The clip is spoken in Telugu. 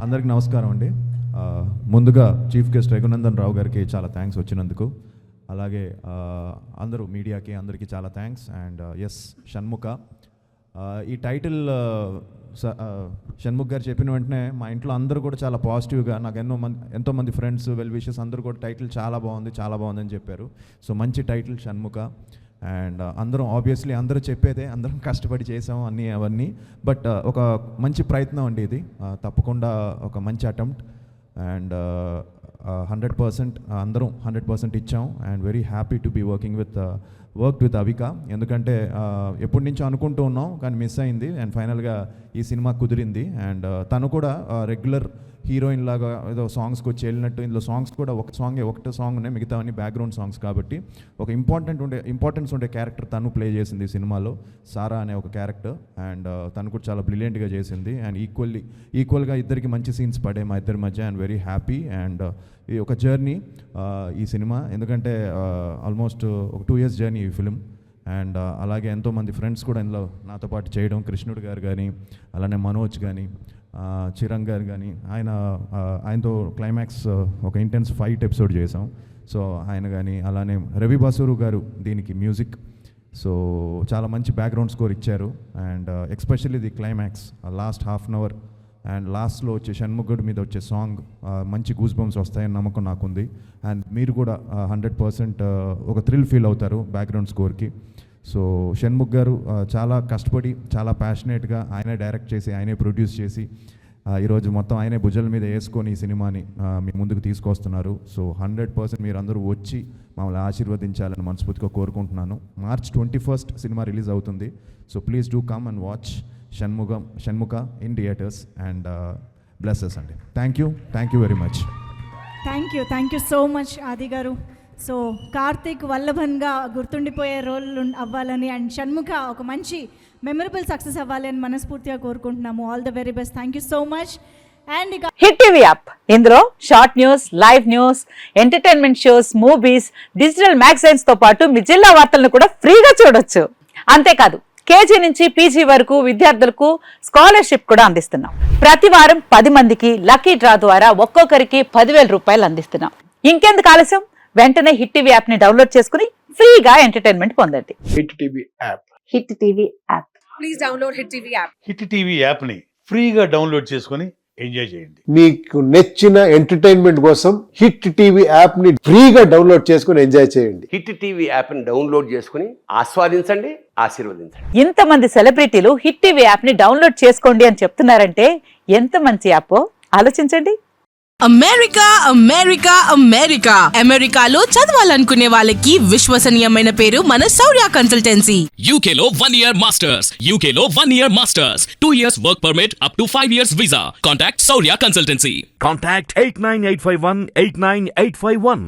అందరికి నమస్కారం అండి. ముందుగా చీఫ్ గెస్ట్ రఘునందన్ రావు గారికి చాలా థ్యాంక్స్ వచ్చినందుకు. అలాగే అందరూ మీడియాకి అందరికీ చాలా థ్యాంక్స్. అండ్ ఎస్, షణ్ముఖ ఈ టైటిల్ షణ్ముఖ్ గారు చెప్పిన వెంటనే మా ఇంట్లో అందరూ కూడా చాలా పాజిటివ్గా, నాకు ఎంతోమంది ఫ్రెండ్స్ వెల్ విషెస్ అందరూ కూడా టైటిల్ చాలా బాగుందని చెప్పారు. సో మంచి టైటిల్ షణ్ముఖ. అండ్ అందరం ఆబ్వియస్లీ అందరూ చెప్పేదే, అందరం కష్టపడి చేసాం అవన్నీ. బట్ ఒక మంచి ప్రయత్నం అండి ఇది, తప్పకుండా ఒక మంచి అటెంప్ట్. అండ్ 100% అందరం 100% ఇచ్చాం. And very happy to be work with Avika. ఎందుకంటే ఎప్పటి నుంచో అనుకుంటూ ఉన్నాం కానీ మిస్ అయింది. అండ్ ఫైనల్గా ఈ సినిమా కుదిరింది. అండ్ తను కూడా రెగ్యులర్ హీరోయిన్ లాగా ఏదో సాంగ్స్కి వచ్చి వెళ్ళినట్టు, ఇందులో సాంగ్స్ కూడా ఒకటే సాంగ్ ఉన్నాయి, మిగతావన్నీ బ్యాక్గ్రౌండ్ సాంగ్స్ కాబట్టి ఒక ఇంపార్టెన్స్ ఉండే క్యారెక్టర్ తను ప్లే చేసింది ఈ సినిమాలో, సారా అనే ఒక క్యారెక్టర్. అండ్ తను కూడా చాలా బ్రిలియంట్గా చేసింది. అండ్ ఈక్వల్గా ఇద్దరికి మంచి సీన్స్ పడే మా ఇద్దరి మధ్య. And very happy. అండ్ ఈ ఒక జర్నీ ఈ సినిమా, ఎందుకంటే ఆల్మోస్ట్ ఒక 2 years జర్నీ ఈ ఫిలిం. అండ్ అలాగే ఎంతోమంది ఫ్రెండ్స్ కూడా ఇందులో నాతో పాటు చేయడం, కృష్ణుడు గారు కానీ, అలానే మనోజ్ కానీ, చిరంగ్ గారు కానీ, ఆయనతో క్లైమాక్స్ ఒక ఇంటెన్స్ ఫైట్ ఎపిసోడ్ చేసాం. సో ఆయన కానీ, అలానే రవి బాసూరు గారు దీనికి మ్యూజిక్. సో చాలా మంచి బ్యాక్గ్రౌండ్ స్కోర్ ఇచ్చారు. And especially the climax last ½ an hour and లాస్ట్లో వచ్చే షణ్ముఖుడి మీద వచ్చే సాంగ్ మంచి గూస్ బంప్స్ వస్తాయని నమ్మకం నాకుంది. అండ్ మీరు కూడా 100% ఒక థ్రిల్ ఫీల్ అవుతారు బ్యాక్గ్రౌండ్ స్కోర్కి. సో షణ్ముఖ్ గారు చాలా కష్టపడి, చాలా ప్యాషనేట్గా ఆయనే డైరెక్ట్ చేసి, ఆయనే ప్రొడ్యూస్ చేసి, ఈరోజు మొత్తం ఆయనే భుజాల మీద వేసుకొని ఈ సినిమాని మీ ముందుకు తీసుకొస్తున్నారు. సో 100% మీరు అందరూ వచ్చి మమ్మల్ని ఆశీర్వదించాలని మనస్ఫూర్తిగా కోరుకుంటున్నాను. March 21st సినిమా రిలీజ్ అవుతుంది. So please do come and watch Shanmukha in theatres. And blesses అండి. Thank you very much. Thank you so much Aadi garu. So Karthik వల్లభన్గా గుర్తుండిపోయే రోల్ అవ్వాలని, అండ్ షణ్ముఖ ఒక మంచి మెమరబుల్ సక్సెస్ అవ్వాలి అని మనస్ఫూర్తిగా కోరుకుంటున్నాము. All the very best. Thank you so much. And ఇక హిట్ టీవీ యాప్, ఇందులో short news, live news, entertainment shows, movies, digital magazines తో పాటు మీ జిల్లా వార్తలను కూడా ఫ్రీగా చూడొచ్చు. అంతేకాదు కేజీ నుంచి పీజీ వరకు విద్యార్థులకు స్కాలర్షిప్ కూడా అందిస్తున్నాం. ప్రతి వారం 10 మందికి లక్కీ డ్రా ద్వారా ఒక్కొక్కరికి 10,000 రూపాయలు అందిస్తున్నాం. ఇంకెందుకు ఆలస్యం, వెంటనే హిట్ టీవీ యాప్ ని డౌన్లోడ్ చేసుకుని ఫ్రీగా ఎంటర్టైన్మెంట్ పొందండి. Hit TV app. Hit TV app. Please download hit TV app. Hit TV app ని ఫ్రీగా డౌన్లోడ్ చేసుకుని ఎంజాయ్ చేయండి. మీకు నచ్చిన ఎంటర్టైన్మెంట్ కోసం హిట్ టీవీ యాప్ ని ఫ్రీగా డౌన్లోడ్ చేసుకుని ఎంజాయ్ చేయండి. హిట్ టీవీ యాప్ ని డౌన్లోడ్ చేసుకుని ఆస్వాదించండి, ఆశీర్వదించండి. ఇంతమంది సెలబ్రిటీలు హిట్ టీవీ యాప్ ని డౌన్లోడ్ చేసుకోండి అని చెప్తున్నారంటే ఎంత మంచి యాప్ ఆలోచించండి. అమెరికాలో చదవాలనుకునే వాళ్ళకి విశ్వసనీయమైన పేరు మన శౌర్య కన్సల్టెన్సీ. UK లో 1 year masters, UK లో 1 year masters, 2 years work permit up to 5 years visa. Contact Saurya Consultancy. Contact 89851 89851.